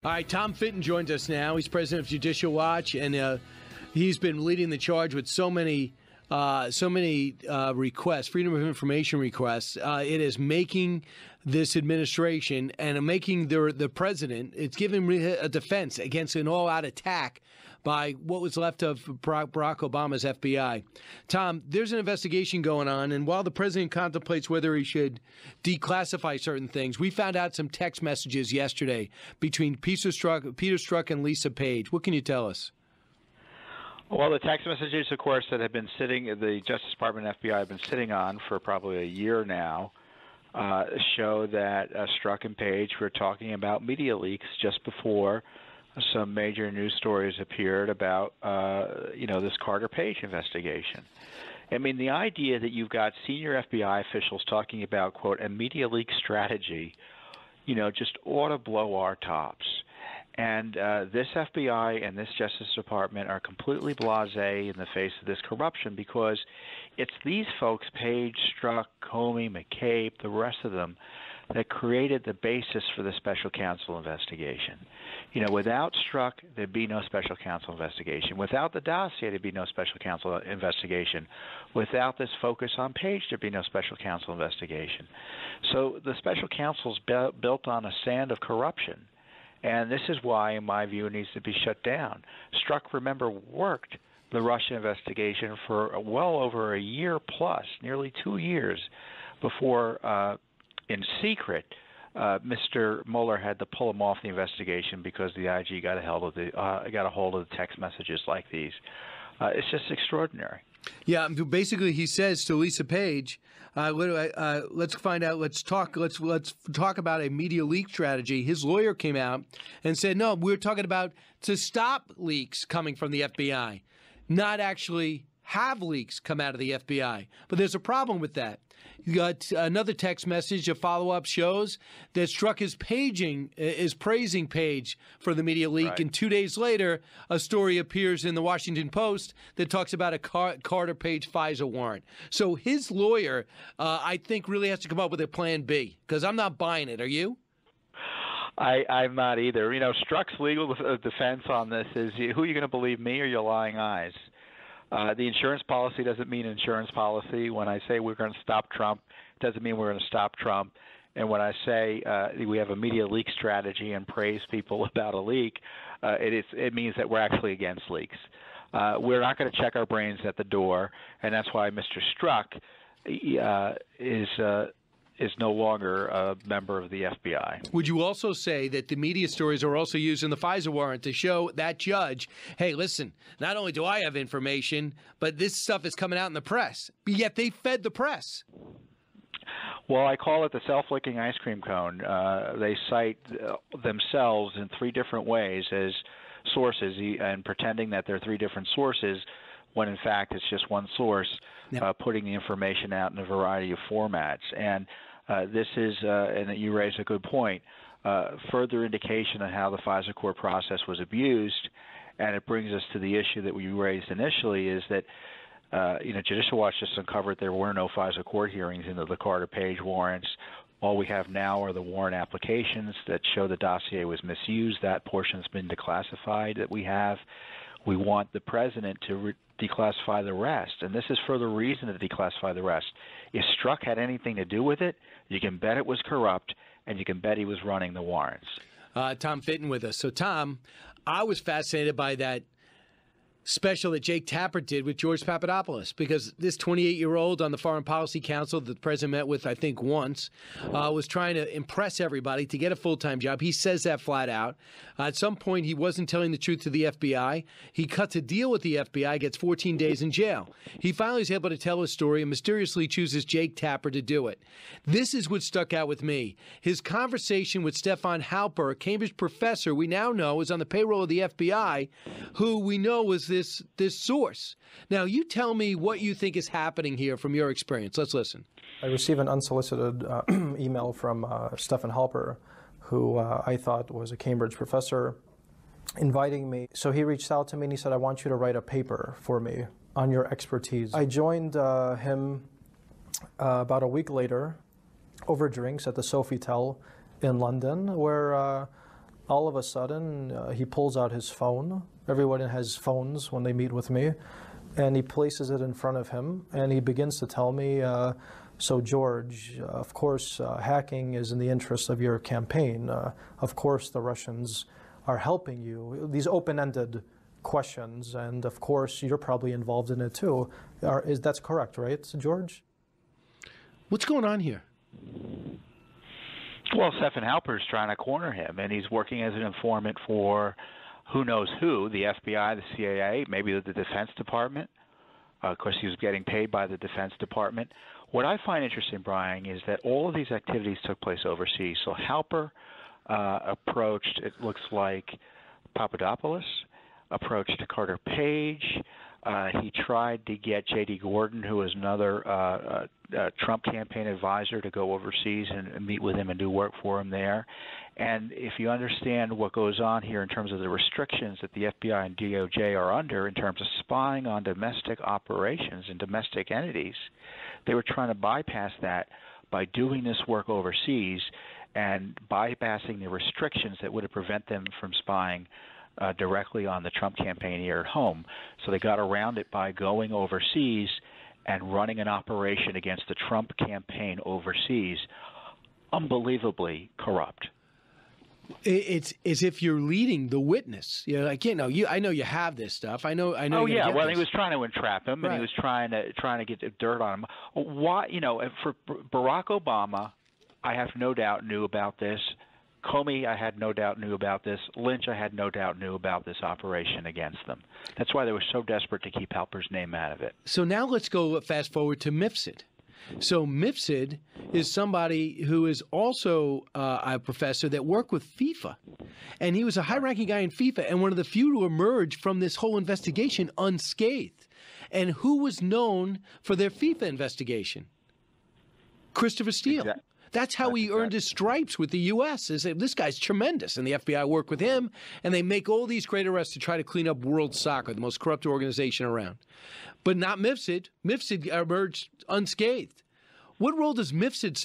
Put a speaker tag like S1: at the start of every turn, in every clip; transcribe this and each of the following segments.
S1: All right, Tom Fitton joins us now. He's president of Judicial Watch, and he's been leading the charge with so many requests, freedom of information requests. It is making this administration and making the president, it's giving a defense against an all-out attack by what was left of Barack Obama's FBI. Tom, there's an investigation going on, and while the president contemplates whether he should declassify certain things, we found out some text messages yesterday between Peter Strzok and Lisa Page. What can you tell us?
S2: Well, the text messages, of course, that have been sitting, the Justice Department and FBI have been sitting on for probably a year now, show that Strzok and Page were talking about media leaks just before some major news stories appeared about, this Carter Page investigation. I mean, the idea that you've got senior FBI officials talking about, quote, a media leak strategy, just ought to blow our tops. And this FBI and this Justice Department are completely blasé in the face of this corruption because it's these folks, Page, Strzok, Comey, McCabe, the rest of them, that created the basis for the special counsel investigation. Without Strzok, there'd be no special counsel investigation. Without the dossier, there'd be no special counsel investigation. Without this focus on Page, there'd be no special counsel investigation. So the special counsel's built on a sand of corruption. And this is why, in my view, it needs to be shut down. Strzok, remember, worked the Russia investigation for well over a year plus, nearly 2 years, before, in secret, Mr. Mueller had to pull him off the investigation because the IG got a hold of the text messages like these. It's just extraordinary.
S1: Yeah, basically, he says to Lisa Page, let's find out. Let's talk about a media leak strategy. His lawyer came out and said, no, we're talking about to stop leaks coming from the FBI, not actually have leaks come out of the FBI. But there's a problem with that. You got another text message, a follow-up shows that Strzok is praising Page for the media leak, right. And 2 days later, a story appears in the Washington Post that talks about a Carter Page FISA warrant. So his lawyer, I think, really has to come up with a plan B, because I'm not buying it. Are you?
S2: I'm not either. Strzok's legal defense on this is, who are you going to believe, me or your lying eyes? The insurance policy doesn't mean insurance policy. When I say we're going to stop Trump, it doesn't mean we're going to stop Trump. And when I say we have a media leak strategy and praise people about a leak, it means that we're actually against leaks. We're not going to check our brains at the door, and that's why Mr. Strzok is no longer a member of the FBI.
S1: Would you also say that the media stories are also used in the FISA warrant to show that judge, hey, listen, not only do I have information, but this stuff is coming out in the press, but yet they fed the press?
S2: Well, I call it the self-licking ice cream cone. They cite themselves in three different ways as sources and pretending that they're three different sources when in fact it's just one source, putting the information out in a variety of formats. And this is, and you raise a good point, further indication of how the FISA court process was abused. And it brings us to the issue that we raised initially is that, Judicial Watch just uncovered there were no FISA court hearings into the Carter Page warrants. All we have now are the warrant applications that show the dossier was misused. That portion's been declassified that we have. We want the president to declassify the rest, and this is for the reason to declassify the rest. If Strzok had anything to do with it, you can bet it was corrupt, and you can bet he was running the warrants.
S1: Tom Fitton with us. So, Tom, I was fascinated by that special that Jake Tapper did with George Papadopoulos, because this 28-year-old on the Foreign Policy Council that the president met with, I think, once, was trying to impress everybody to get a full-time job. He says that flat out. At some point, he wasn't telling the truth to the FBI. He cuts a deal with the FBI, gets 14 days in jail. He finally is able to tell his story and mysteriously chooses Jake Tapper to do it. This is what stuck out with me. His conversation with Stefan Halper, a Cambridge professor we now know is on the payroll of the FBI, who we know was this source. Now, you tell me what you think is happening here from your experience. Let's listen.
S3: I received an unsolicited email from Stefan Halper, who I thought was a Cambridge professor, inviting me. So he reached out to me and he said, I want you to write a paper for me on your expertise. I joined him about a week later over drinks at the Sofitel in London, where All of a sudden, he pulls out his phone. Everyone has phones when they meet with me. And he places it in front of him, and he begins to tell me, so George, of course, hacking is in the interest of your campaign. Of course, the Russians are helping you. These open-ended questions, and of course, you're probably involved in it too. That's correct, right, George?
S1: What's going on here?
S2: Well, Stephen Halper's trying to corner him, and he's working as an informant for who knows who, the FBI, the CIA, maybe the Defense Department. Of course, he was getting paid by the Defense Department. What I find interesting, Brian, is that all of these activities took place overseas. So Halper approached, it looks like, Papadopoulos, approached Carter Page. He tried to get J.D. Gordon, who was another Trump campaign advisor, to go overseas and meet with him and do work for him there. And if you understand what goes on here in terms of the restrictions that the FBI and DOJ are under in terms of spying on domestic operations and domestic entities, they were trying to bypass that by doing this work overseas and bypassing the restrictions that would have prevented them from spying directly on the Trump campaign here at home. So they got around it by going overseas and running an operation against the Trump campaign overseas, unbelievably corrupt.
S1: It's as if you're leading the witness. You're like, I know you have this stuff. I know.
S2: Oh yeah, well,
S1: this.
S2: He was trying to entrap him, and he was trying to get the dirt on him. Why, for Barack Obama, I have no doubt knew about this. Comey, I had no doubt knew about this. Lynch, I had no doubt knew about this operation against them. That's why they were so desperate to keep Halper's name out of it.
S1: So now let's go fast forward to Mifsud. So Mifsud is somebody who is also a professor that worked with FIFA. And he was a high-ranking guy in FIFA and one of the few to emerge from this whole investigation unscathed. And who was known for their FIFA investigation? Christopher Steele.
S2: Exactly.
S1: That's how he earned his stripes with the U.S. Is that this guy's tremendous, and the FBI work with him, and they make all these great arrests to try to clean up world soccer, the most corrupt organization around. But not Mifsud. Mifsud emerged unscathed. What role does Mifsud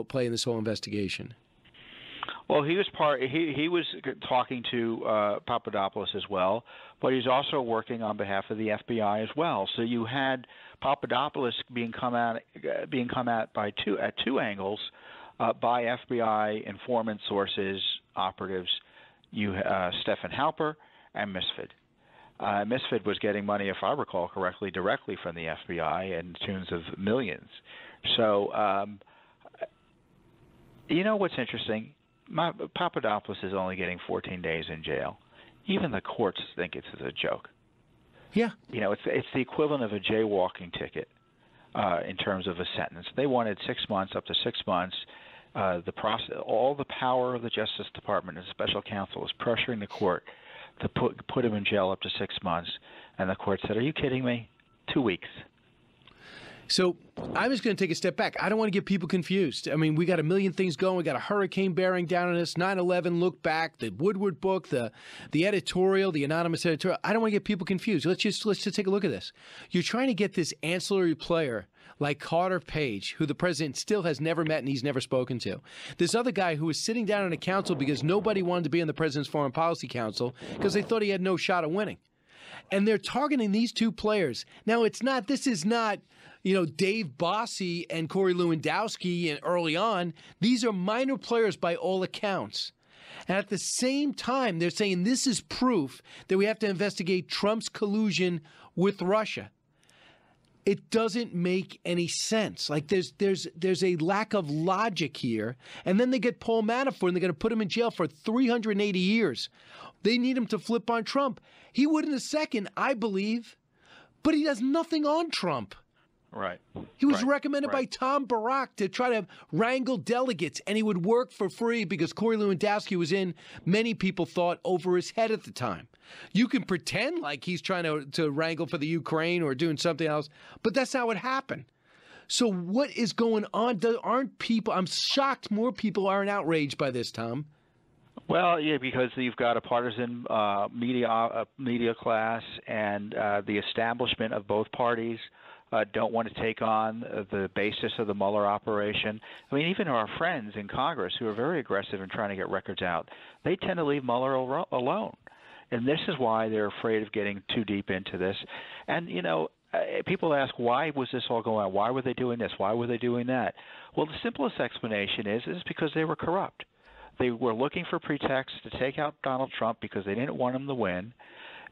S1: play in this whole investigation?
S2: Well, he was he was talking to Papadopoulos as well, but he's also working on behalf of the FBI as well. So you had Papadopoulos being come at at two angles by FBI informant sources, operatives. You Stephen Halper and Mifsud. Mifsud was getting money, if I recall correctly, directly from the FBI in tunes of millions. So you know what's interesting? Papadopoulos is only getting 14 days in jail. Even the courts think it's a joke.
S1: Yeah.
S2: It's the equivalent of a jaywalking ticket in terms of a sentence. They wanted 6 months, up to 6 months. The process, all the power of the Justice Department and special counsel is pressuring the court to put him in jail up to 6 months. And the court said, "Are you kidding me? 2 weeks."
S1: So I'm just going to take a step back. I don't want to get people confused. I mean, we got a million things going. We got a hurricane bearing down on us, 9/11, look back, the Woodward book, the editorial, the anonymous editorial. I don't want to get people confused. Let's just take a look at this. You're trying to get this ancillary player like Carter Page, who the president still has never met and he's never spoken to. This other guy who was sitting down in a council because nobody wanted to be in the president's foreign policy council because they thought he had no shot of winning. And they're targeting these two players. Now, this is not Dave Bossy and Corey Lewandowski and early on. These are minor players by all accounts. And at the same time, they're saying this is proof that we have to investigate Trump's collusion with Russia. It doesn't make any sense. Like there's a lack of logic here. And then they get Paul Manafort and they're going to put him in jail for 380 years. They need him to flip on Trump. He would in a second, I believe, but he does nothing on Trump.
S2: Right.
S1: He was recommended by Tom Barack to try to wrangle delegates, and he would work for free because Corey Lewandowski was in, many people thought, over his head at the time. You can pretend like he's trying to wrangle for the Ukraine or doing something else, but that's not what happened. So what is going on? I'm shocked more people aren't outraged by this, Tom.
S2: Well, yeah, because you've got a partisan media class and the establishment of both parties don't want to take on the basis of the Mueller operation. I mean, even our friends in Congress who are very aggressive in trying to get records out, they tend to leave Mueller alone. And this is why they're afraid of getting too deep into this. And, people ask, why was this all going on? Why were they doing this? Why were they doing that? Well, the simplest explanation is because they were corrupt. They were looking for pretexts to take out Donald Trump because they didn't want him to win,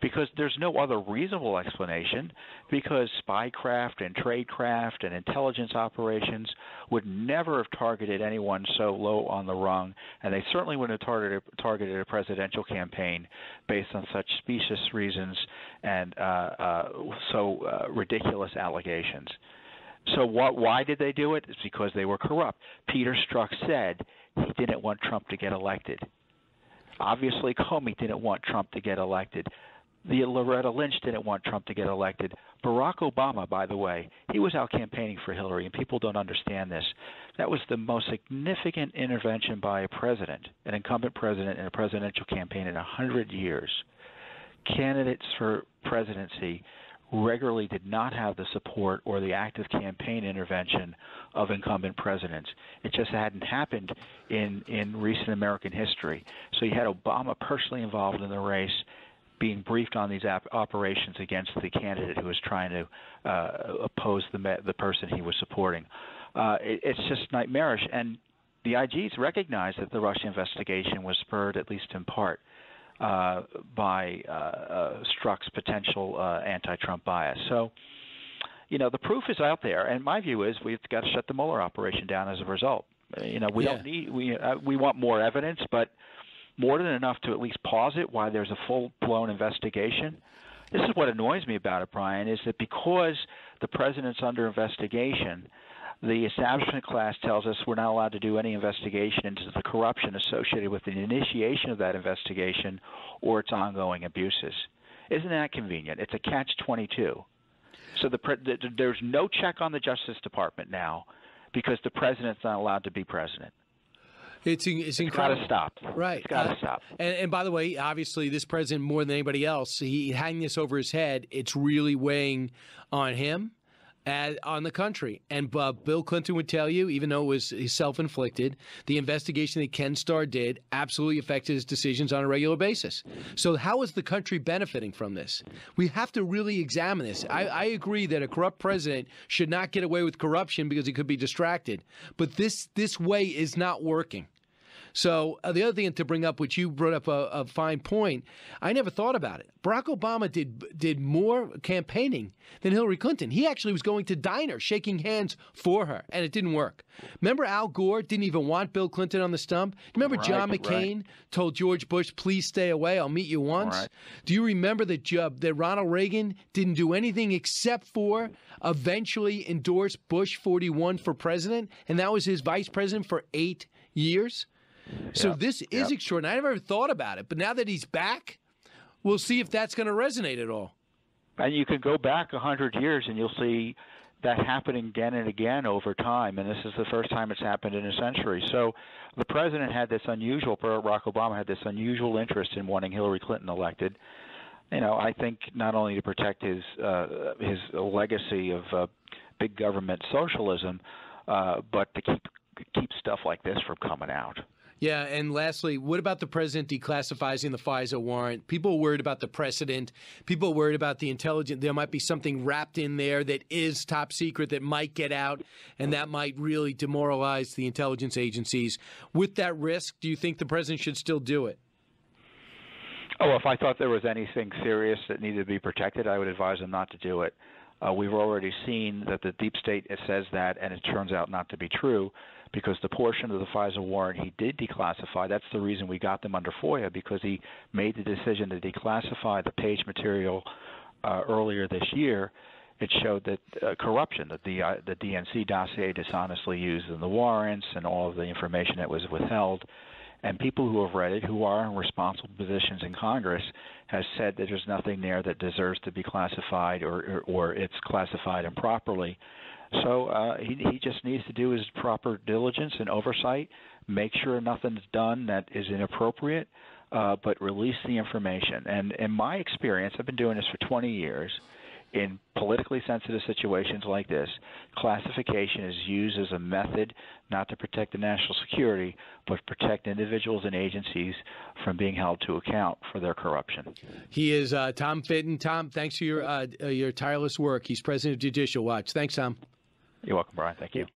S2: because there's no other reasonable explanation, because spycraft and tradecraft and intelligence operations would never have targeted anyone so low on the rung, and they certainly wouldn't have targeted a presidential campaign based on such specious reasons and ridiculous allegations. So why did they do it? It's because they were corrupt. Peter Strzok said he didn't want Trump to get elected. Obviously, Comey didn't want Trump to get elected. Loretta Lynch didn't want Trump to get elected. Barack Obama, by the way, he was out campaigning for Hillary, and people don't understand this. That was the most significant intervention by a president, an incumbent president in a presidential campaign in 100 years. Candidates for presidency regularly did not have the support or the active campaign intervention of incumbent presidents. It just hadn't happened in recent American history. So you had Obama personally involved in the race, being briefed on these operations against the candidate who was trying to oppose the person he was supporting. It's just nightmarish. And the IGs recognized that the Russia investigation was spurred, at least in part, by Strzok's potential anti-Trump bias. So, the proof is out there, and my view is we've got to shut the Mueller operation down as a result. We want more evidence, but more than enough to at least pause it while there's a full-blown investigation. This is what annoys me about it, Brian, is that because the president's under investigation, the establishment class tells us we're not allowed to do any investigation into the corruption associated with the initiation of that investigation or its ongoing abuses. Isn't that convenient? It's a catch-22. So there's no check on the Justice Department now because the president's not allowed to be president.
S1: It's incredible.
S2: Got to stop.
S1: Right.
S2: It's got to stop.
S1: And by the way, obviously, this president, more than anybody else, he hanging this over his head. It's really weighing on him and on the country. And Bill Clinton would tell you, even though it was self-inflicted, the investigation that Ken Starr did absolutely affected his decisions on a regular basis. So how is the country benefiting from this? We have to really examine this. I agree that a corrupt president should not get away with corruption because he could be distracted. But this way is not working. So the other thing to bring up, which you brought up a fine point, I never thought about it. Barack Obama did more campaigning than Hillary Clinton. He actually was going to diners, shaking hands for her, and it didn't work. Remember Al Gore didn't even want Bill Clinton on the stump? Remember John McCain told George Bush, please stay away, I'll meet you once? Right. Do you remember that Ronald Reagan didn't do anything except for eventually endorse Bush 41 for president, and that was his vice president for 8 years? So this is extraordinary. I never thought about it, but now that he's back, we'll see if that's going to resonate at all.
S2: And you can go back 100 years, and you'll see that happening again and again over time, and this is the first time it's happened in a century. So the president had this Barack Obama had this unusual interest in wanting Hillary Clinton elected. I think not only to protect his legacy of big government socialism, but to keep stuff like this from coming out.
S1: Yeah, and lastly, what about the president declassifying the FISA warrant? People are worried about the precedent. People are worried about the intelligence. There might be something wrapped in there that is top secret that might get out, and that might really demoralize the intelligence agencies. With that risk, do you think the president should still do it?
S2: Oh, if I thought there was anything serious that needed to be protected, I would advise him not to do it. We've already seen that the deep state says that, and it turns out not to be true, because the portion of the FISA warrant he did declassify, that's the reason we got them under FOIA, because he made the decision to declassify the page material earlier this year. It showed that corruption, that the DNC dossier dishonestly used in the warrants and all of the information that was withheld. And people who have read it, who are in responsible positions in Congress, has said that there's nothing there that deserves to be classified or it's classified improperly. So he just needs to do his proper diligence and oversight, make sure nothing's done that is inappropriate, but release the information. And in my experience, I've been doing this for 20 years, in politically sensitive situations like this, classification is used as a method not to protect the national security, but to protect individuals and agencies from being held to account for their corruption.
S1: He is Tom Fitton. Tom, thanks for your tireless work. He's president of Judicial Watch. Thanks, Tom.
S2: You're welcome, Brian. Thank you.